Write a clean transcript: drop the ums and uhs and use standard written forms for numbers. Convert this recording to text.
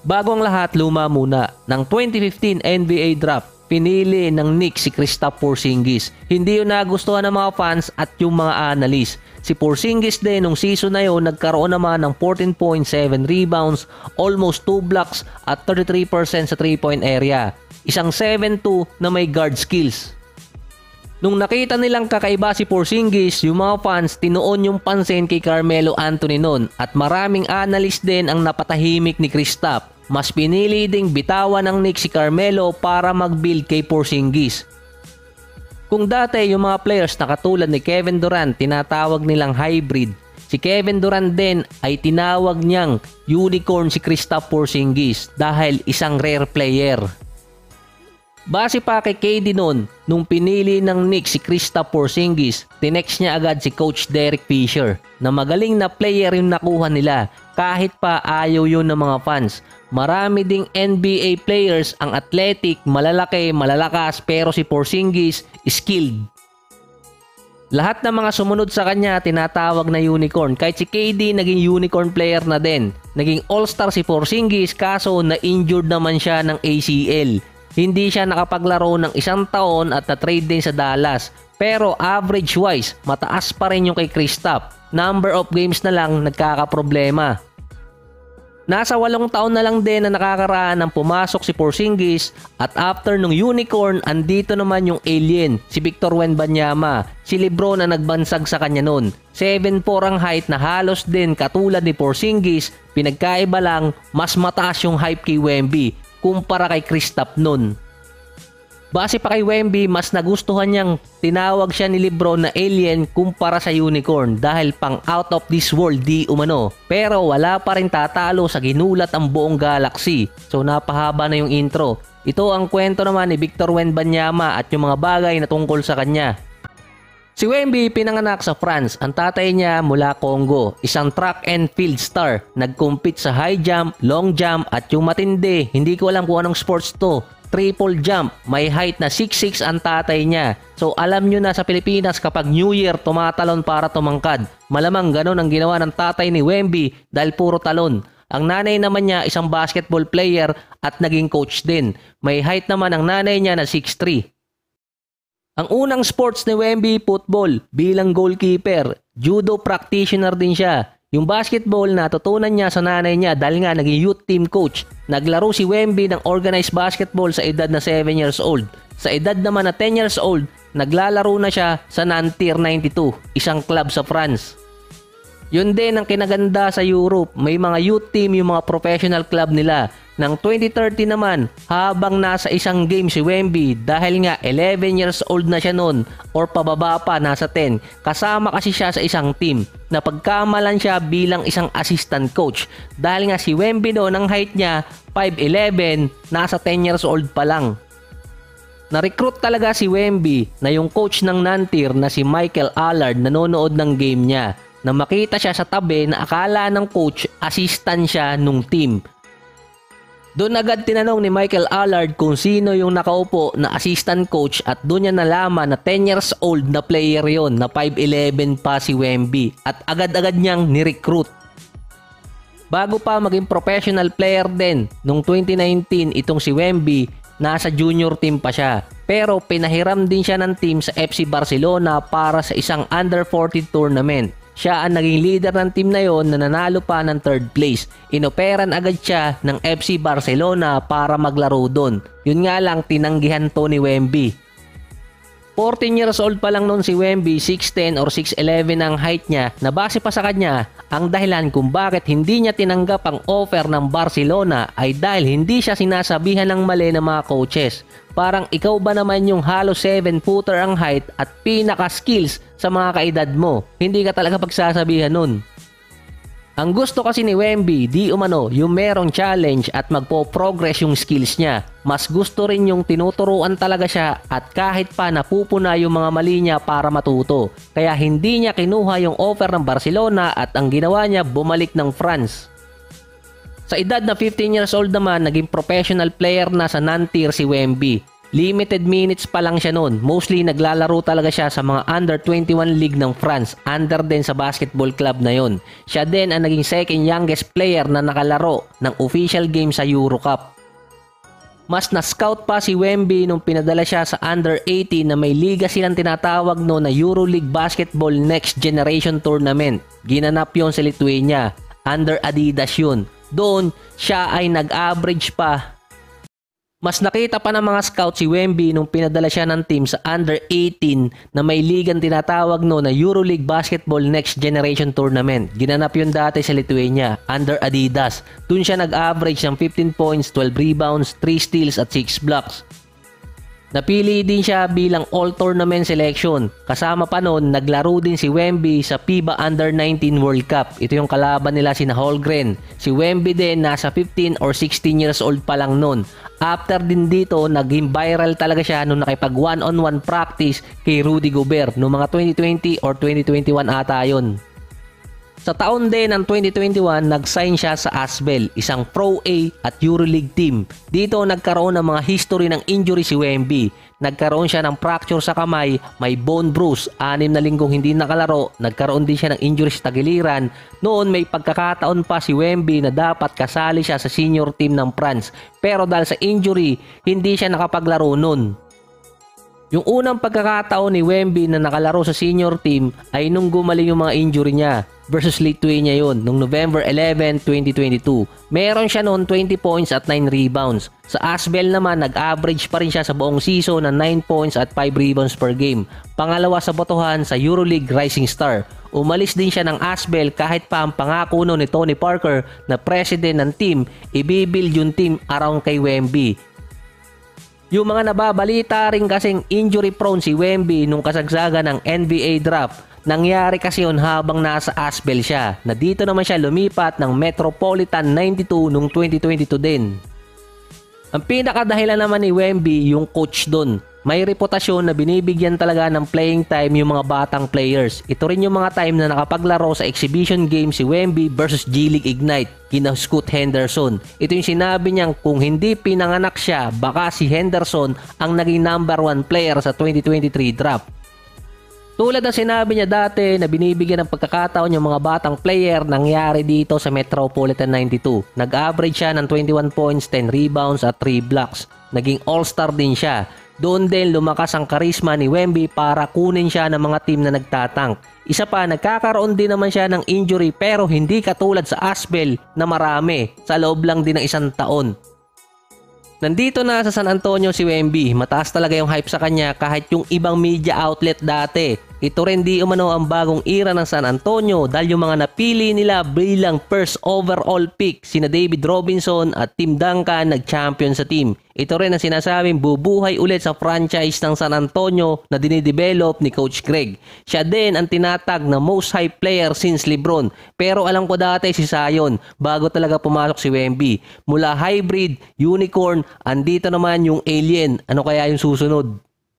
Bago ang lahat, luma muna. Ng 2015 NBA draft, pinili ng Knicks si Kristaps Porzingis. Hindi yun nagustuhan ng mga fans at yung mga analyst. Si Porzingis din nung season na yun nagkaroon naman ng 14.7 rebounds, almost 2 blocks at 33% sa 3-point area. Isang 7'2" na may guard skills. Nung nakita nilang kakaiba si Porzingis, yung mga fans tinuon yung pansin kay Carmelo Anthony nun at maraming analyst din ang napatahimik ni Kristaps. Mas pinili ding bitawan ng Knicks si Carmelo para mag-build kay Porzingis. Kung dati yung mga players na katulad ni Kevin Durant tinatawag nilang hybrid, si Kevin Durant din ay tinawag niyang unicorn si Kristaps Porzingis dahil isang rare player. Base pa kay KD noon, nung pinili ng Knicks si Kristaps Porzingis, tinext niya agad si Coach Derek Fisher na magaling na player yung nakuha nila kahit pa ayaw yun ng mga fans. Marami ding NBA players ang athletic, malalaki, malalakas pero si Porzingis skilled. Lahat ng mga sumunod sa kanya tinatawag na unicorn. Kahit si KD naging unicorn player na din. Naging all-star si Porzingis kaso na-injured naman siya ng ACL. Hindi siya nakapaglaro ng 1 taon at na-trade din sa Dallas. Pero average-wise, mataas pa rin yung kay Kristaps. Number of games na lang nagkakaproblema. Nasa 8 taon na lang din na nakakaraan ng pumasok si Porzingis at after nung unicorn, andito naman yung alien, si Victor Wembanyama. Si LeBron na nagbansag sa kanya nun. 7'4" ang height na halos din katulad ni Porzingis, pinagkaiba lang mas mataas yung hype kay Wemby kumpara kay Kristaps nun. Base pa kay Wemby, mas nagustuhan niyang tinawag siya ni LeBron na alien kumpara sa unicorn dahil pang out of this world di umano. Pero wala pa rin tatalo sa ginulat ang buong galaxy. So napahaba na yung intro. Ito ang kwento naman ni Victor Wembanyama at yung mga bagay na tungkol sa kanya. Si Wemby pinanganak sa France. Ang tatay niya mula Congo, isang track and field star. Nag-compete sa high jump, long jump at yung matindi, hindi ko alam kung anong sports to, triple jump. May height na 6'6" ang tatay niya. So alam nyo na sa Pilipinas kapag New Year tumatalon para tumangkad. Malamang ganun ang ginawa ng tatay ni Wemby dahil puro talon. Ang nanay naman niya isang basketball player at naging coach din. May height naman ang nanay niya na 6'3". Ang unang sports ni Wemby, football, bilang goalkeeper. Judo practitioner din siya. Yung basketball natutunan niya sa nanay niya dahil nga naging youth team coach. Naglaro si Wemby ng organized basketball sa edad na 7 years old. Sa edad naman na 10 years old, naglalaro na siya sa Nanterre 92, isang club sa France. Yun din ang kinaganda sa Europe, may mga youth team yung mga professional club nila. Nang 2013 naman, habang nasa isang game si Wemby dahil nga 11 years old na siya noon or pababa pa nasa 10, kasama kasi siya sa isang team na pagkamalan siya bilang isang assistant coach dahil nga si Wemby noon ang height niya 5'11", nasa 10 years old pa lang. Na-recruit talaga si Wemby na yung coach ng Nanterre na si Michael Allard nanonood ng game niya na makita siya sa tabi na akala ng coach assistant siya nung team. Doon agad tinanong ni Michael Allard kung sino yung nakaupo na assistant coach at doon niya nalaman na 10 years old na player yon na 5'11" pa si Wemby at agad-agad niyang ni-recruit. Bago pa maging professional player din, noong 2019 itong si Wemby, nasa junior team pa siya. Pero pinahiram din siya ng team sa FC Barcelona para sa isang under 40 tournament. Siya ang naging leader ng team na yon na nanalo pa ng 3rd place. Inoperan agad siya ng FC Barcelona para maglaro doon. Yun nga lang tinanggihan to ni Wemby. 14 years old pa lang noon si Wemby, 6'10" or 6'11" ang height niya na base pa sa kanya, ang dahilan kung bakit hindi niya tinanggap ang offer ng Barcelona ay dahil hindi siya sinasabihan ng mali ng mga coaches. Parang ikaw ba naman yung halos 7-footer ang height at pinaka-skills sa mga kaedad mo? Hindi ka talaga pagsasabihan nun. Ang gusto kasi ni Wemby, di umano, yung merong challenge at magpo-progress yung skills niya. Mas gusto rin yung tinuturuan talaga siya at kahit pa napupuna yung mga mali niya para matuto. Kaya hindi niya kinuha yung offer ng Barcelona at ang ginawa niya bumalik ng France. Sa edad na 15 years old naman, naging professional player na sa Nanterre si Wemby. Limited minutes pa lang siya noon. Mostly naglalaro talaga siya sa mga under 21 league ng France, under din sa basketball club na yon. Siya din ang naging second youngest player na nakalaro ng official game sa Euro Cup. Mas na-scout pa si Wemby nung pinadala siya sa under 18 na may liga silang tinatawag no na EuroLeague Basketball Next Generation Tournament. Ginanap yon sa Lithuania. Under Adidas yun. Doon, siya ay nag-average pa. Mas nakita pa ng mga scout si Wemby nung pinadala siya ng team sa under 18 na may ligang tinatawag no na EuroLeague Basketball Next Generation Tournament. Ginanap yun dati sa Lithuania, under Adidas. Doon siya nag-average ng 15 points, 12 rebounds, 3 steals at 6 blocks. Napili din siya bilang all-tournament selection. Kasama pa noon, naglaro din si Wemby sa FIBA Under-19 World Cup. Ito yung kalaban nila sina Holmgren. Si Wemby din nasa 15 or 16 years old pa lang noon. After din dito, naging viral talaga siya nung nakipag one-on-one practice kay Rudy Gobert noong mga 2020 or 2021 ata yun. Sa taon din ng 2021, nag-sign siya sa Asvel, isang Pro A at EuroLeague team. Dito nagkaroon ng mga history ng injury si Wemby. Nagkaroon siya ng fracture sa kamay, may bone bruise, 6 na linggong hindi nakalaro, nagkaroon din siya ng injury sa tagiliran. Noon may pagkakataon pa si Wemby na dapat kasali siya sa senior team ng France. Pero dahil sa injury, hindi siya nakapaglaro noon. Yung unang pagkakataon ni Wemby na nakalaro sa senior team ay nung gumaling yung mga injury niya versus Lithuania yun, nung November 11, 2022. Meron siya noon 20 points at 9 rebounds. Sa Asvel naman, nag-average pa rin siya sa buong season ng 9 points at 5 rebounds per game. Pangalawa sa botohan sa EuroLeague Rising Star. Umalis din siya ng Asvel kahit pa ang pangako noon ni Tony Parker na president ng team, ibibuild yung team around kay Wemby. Yung mga nababalita rin kasing injury prone si Wemby nung kasagsagan ng NBA draft. Nangyari kasi yun habang nasa Asvel siya, na dito naman siya lumipat ng Metropolitan 92 nung 2022 din. Ang pinakadahilan naman ni Wemby yung coach doon. May reputasyon na binibigyan talaga ng playing time yung mga batang players. Ito rin yung mga time na nakapaglaro sa exhibition game si Wemby versus G League Ignite kina Scoot Henderson. Ito yung sinabi niyang kung hindi pinanganak siya, baka si Henderson ang naging number 1 player sa 2023 draft. Tulad ng sinabi niya dati na binibigyan ng pagkakataon yung mga batang player, nangyari dito sa Metropolitan 92. Nag-average siya ng 21 points, 10 rebounds at 3 blocks. Naging all-star din siya. Doon din lumakas ang karisma ni Wemby para kunin siya ng mga team na nagtatank. Isa pa, nagkakaroon din naman siya ng injury pero hindi katulad sa Asvel na marami sa loob lang din ng 1 taon. Nandito na sa San Antonio si Wemby, mataas talaga yung hype sa kanya kahit yung ibang media outlet dati. Ito rin di umano ang bagong era ng San Antonio dahil yung mga napili nila bilang first overall pick sina David Robinson at Tim Duncan nag-champion sa team. Ito rin ang sinasabing bubuhay ulit sa franchise ng San Antonio na dinidevelop ni Coach Greg. Siya din ang tinatag na most hype player since LeBron. Pero alam ko dati si Zion bago talaga pumasok si Wemby. Mula hybrid, unicorn, andito naman yung alien. Ano kaya yung susunod?